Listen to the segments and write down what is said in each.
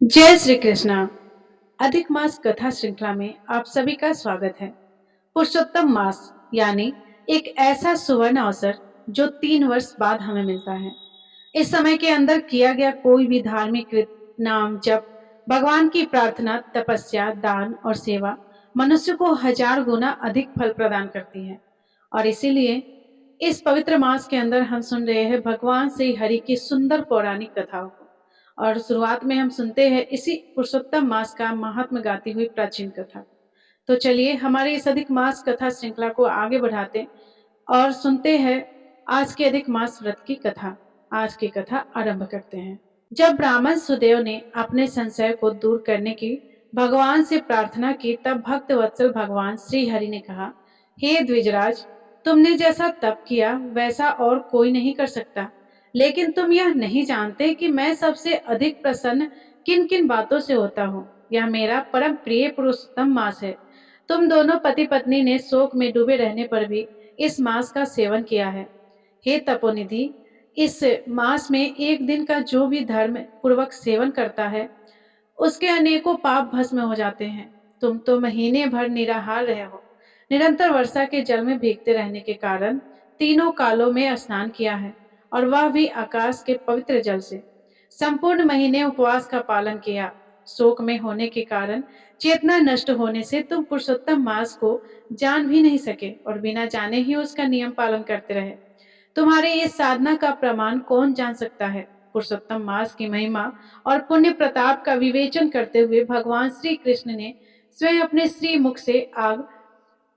जय श्री कृष्णा। अधिक मास कथा श्रृंखला में आप सभी का स्वागत है। पुरुषोत्तम मास यानी एक ऐसा सुवर्ण अवसर जो 3 वर्ष बाद हमें मिलता है। इस समय के अंदर किया गया कोई भी धार्मिक कृत, नाम जप, भगवान की प्रार्थना, तपस्या, दान और सेवा मनुष्य को 1000 गुना अधिक फल प्रदान करती है। और इसीलिए इस पवित्र मास के अंदर हम सुन रहे हैं भगवान श्री हरि की सुंदर पौराणिक कथाओं को। और शुरुआत में हम सुनते हैं इसी पुरुषोत्तम मास का महात्म गाती हुई प्राचीन कथा। तो चलिए हमारे इस अधिक मास कथा श्रृंखला को आगे बढ़ाते और सुनते हैं आज के अधिक मास व्रत की कथा। आज की कथा आरंभ करते हैं। जब ब्राह्मण सुदेव ने अपने संशय को दूर करने की भगवान से प्रार्थना की, तब भक्त वत्सल भगवान श्री हरि ने कहा, हे द्विजराज, तुमने जैसा तप किया वैसा और कोई नहीं कर सकता। लेकिन तुम यह नहीं जानते कि मैं सबसे अधिक प्रसन्न किन किन बातों से होता हूँ। यह मेरा परम प्रिय पुरुषोत्तम मास है। तुम दोनों पति पत्नी ने शोक में डूबे रहने पर भी इस मास का सेवन किया है। हे तपोनिधि, इस मास में एक दिन का जो भी धर्म पूर्वक सेवन करता है उसके अनेकों पाप भस्म हो जाते हैं। तुम तो महीने भर निराहार रहे हो। निरंतर वर्षा के जल में भीगते रहने के कारण तीनों कालों में स्नान किया है, और वह भी आकाश के पवित्र जल से। संपूर्ण महीने उपवास का पालन किया। शोक में होने के कारण चेतना नष्ट होने से तुम पुरुषोत्तम मास को जान भी नहीं सके और बिना जाने ही उसका नियम पालन करते रहे। तुम्हारे इस साधना का प्रमाण कौन जान सकता है। पुरुषोत्तम मास की महिमा और पुण्य प्रताप का विवेचन करते हुए भगवान श्री कृष्ण ने स्वयं अपने श्री मुख से आग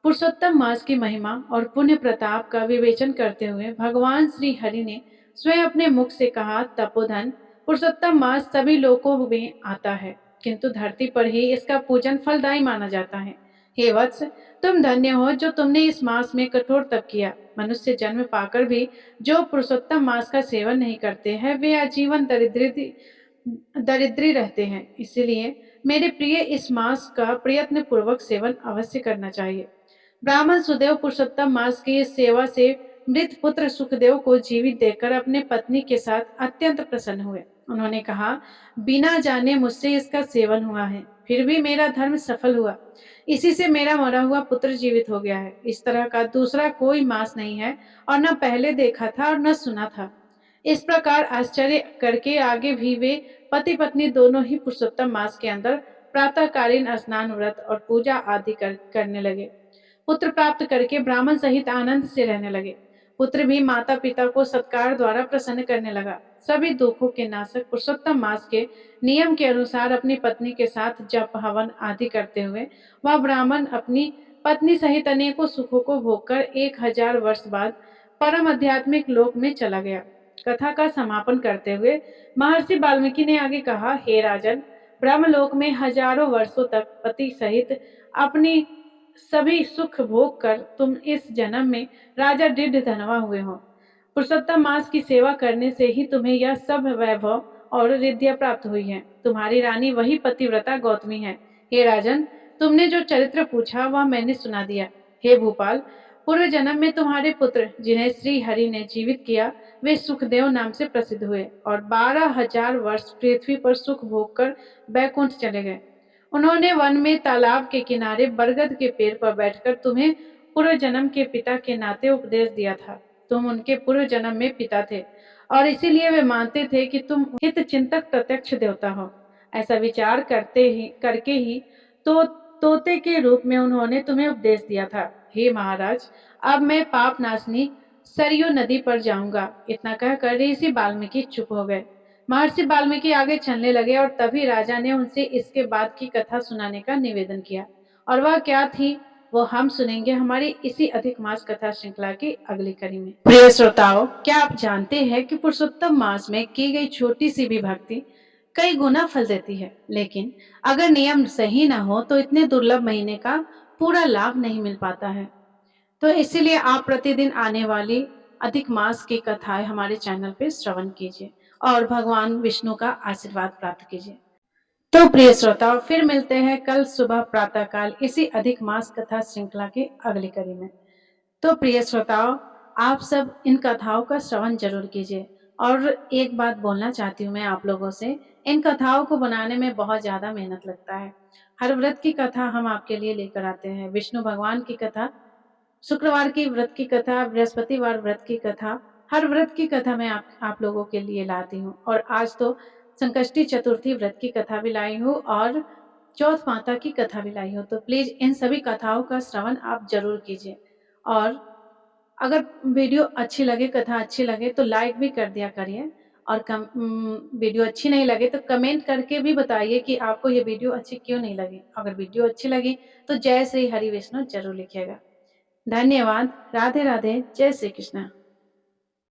पुरुषोत्तम मास की महिमा और पुण्य प्रताप का विवेचन करते हुए भगवान श्री हरि ने स्वयं अपने मुख से कहा, तपोधन, पुरुषोत्तम मास सभी लोकों में आता है, किंतु धरती पर ही इसका पूजन फलदायी माना जाता है। हे वत्स, तुम धन्य हो जो तुमने इस मास में कठोर तप किया। मनुष्य जन्म पाकर भी जो पुरुषोत्तम मास का सेवन नहीं करते हैं वे आजीवन दरिद्री रहते हैं। इसलिए मेरे प्रिय इस मास का प्रयत्न पूर्वक सेवन अवश्य करना चाहिए। ब्राह्मण सुदेव पुरुषोत्तम मास की इस सेवा से मृत पुत्र सुखदेव को जीवित देखकर अपने पत्नी के साथ अत्यंत प्रसन्न हुए। उन्होंने कहा, बिना जाने मुझसे इसका सेवन हुआ है, फिर भी मेरा धर्म सफल हुआ। इसी से मेरा मरा हुआ पुत्र जीवित हो गया है। इस तरह का दूसरा कोई मास नहीं है और न पहले देखा था और न सुना था। इस प्रकार आश्चर्य करके आगे भी वे पति पत्नी दोनों ही पुरुषोत्तम मास के अंदर प्रातःकालीन स्नान, व्रत और पूजा आदि करने लगे। पुत्र प्राप्त करके ब्राह्मण सहित आनंद से रहने लगे। पुत्र भी माता पिता को सत्कार द्वारा प्रसन्न करने लगा। सभी दुखों के नाशक पुरुषोत्तम मास के नियम के अनुसार अपनी पत्नी के साथ जप हवन आदि करते हुए वह ब्राह्मण अपनी पत्नी सहित अनेकों सुखों को भोगकर 1000 वर्ष बाद परम आध्यात्मिक लोक में चला गया। कथा का समापन करते हुए महर्षि वाल्मीकि ने आगे कहा, हे राजन, ब्रह्मलोक में हजारों वर्षों तक पति सहित अपनी सभी सुख भोग कर तुम इस जन्म में राजा ऋद्ध धनवा हुए हो। पुरुषोत्तम मास की सेवा करने से ही तुम्हें यह सब वैभव और रिद्धियां प्राप्त हुई है। तुम्हारी रानी वही पतिव्रता गौतमी है। हे राजन, तुमने जो चरित्र पूछा वह मैंने सुना दिया। हे भूपाल, पूर्व जन्म में तुम्हारे पुत्र जिन्हें श्री हरि ने जीवित किया वे सुखदेव नाम से प्रसिद्ध हुए और 12,000 वर्ष पृथ्वी पर सुख भोग कर बैकुंठ चले गए। उन्होंने वन में तालाब के किनारे बरगद के पेड़ पर बैठकर तुम्हें पूर्व जन्म के पिता के नाते उपदेश दिया था। तुम उनके पूर्व जन्म में पिता थे और इसीलिए वे मानते थे कि तुम हित चिंतक प्रत्यक्ष देवता हो। ऐसा विचार करके ही तो तोते के रूप में उन्होंने तुम्हें उपदेश दिया था। हे महाराज, अब मैं पाप नाशनी सरयू नदी पर जाऊंगा। इतना कहकर ऋषि वाल्मीकि चुप हो गए। महर्षि वाल्मीकि आगे चलने लगे और तभी राजा ने उनसे इसके बाद की कथा सुनाने का निवेदन किया। और वह क्या थी वो हम सुनेंगे हमारी इसी अधिक मास कथा श्रृंखला की अगली कड़ी में। प्रिय श्रोताओं, क्या आप जानते हैं कि पुरुषोत्तम मास में की गई छोटी सी भी भक्ति कई गुना फल देती है, लेकिन अगर नियम सही ना हो तो इतने दुर्लभ महीने का पूरा लाभ नहीं मिल पाता है। तो इसीलिए आप प्रतिदिन आने वाली अधिक मास की कथाएं हमारे चैनल पे श्रवण कीजिए और भगवान विष्णु का आशीर्वाद प्राप्त कीजिए। तो प्रिय श्रोताओं, फिर मिलते हैं कल सुबह प्रातःकाल इसी अधिक मास कथा श्रृंखला की अगली कड़ी में। तो प्रिय श्रोताओं, आप सब इन कथाओं का श्रवण जरूर कीजिए और एक बात बोलना चाहती हूँ मैं आप लोगों से, इन कथाओं को बनाने में बहुत ज़्यादा मेहनत लगता है। हर व्रत की कथा हम आपके लिए लेकर आते हैं। विष्णु भगवान की कथा, शुक्रवार की व्रत की कथा, बृहस्पतिवार व्रत की कथा, हर व्रत की कथा मैं आप लोगों के लिए लाती हूँ। और आज तो संकष्टी चतुर्थी व्रत की कथा भी लाई हूँ और चौथ माता की कथा भी लाई हूँ। तो प्लीज़ इन सभी कथाओं का श्रवण आप ज़रूर कीजिए। और अगर वीडियो अच्छी लगे, कथा अच्छी लगे तो लाइक भी कर दिया करिए। और वीडियो अच्छी नहीं लगे तो कमेंट करके भी बताइए कि आपको ये वीडियो अच्छी क्यों नहीं लगी। अगर वीडियो अच्छी लगी तो जय श्री हरि विष्णु ज़रूर लिखिएगा। धन्यवाद। राधे राधे। जय श्री कृष्ण।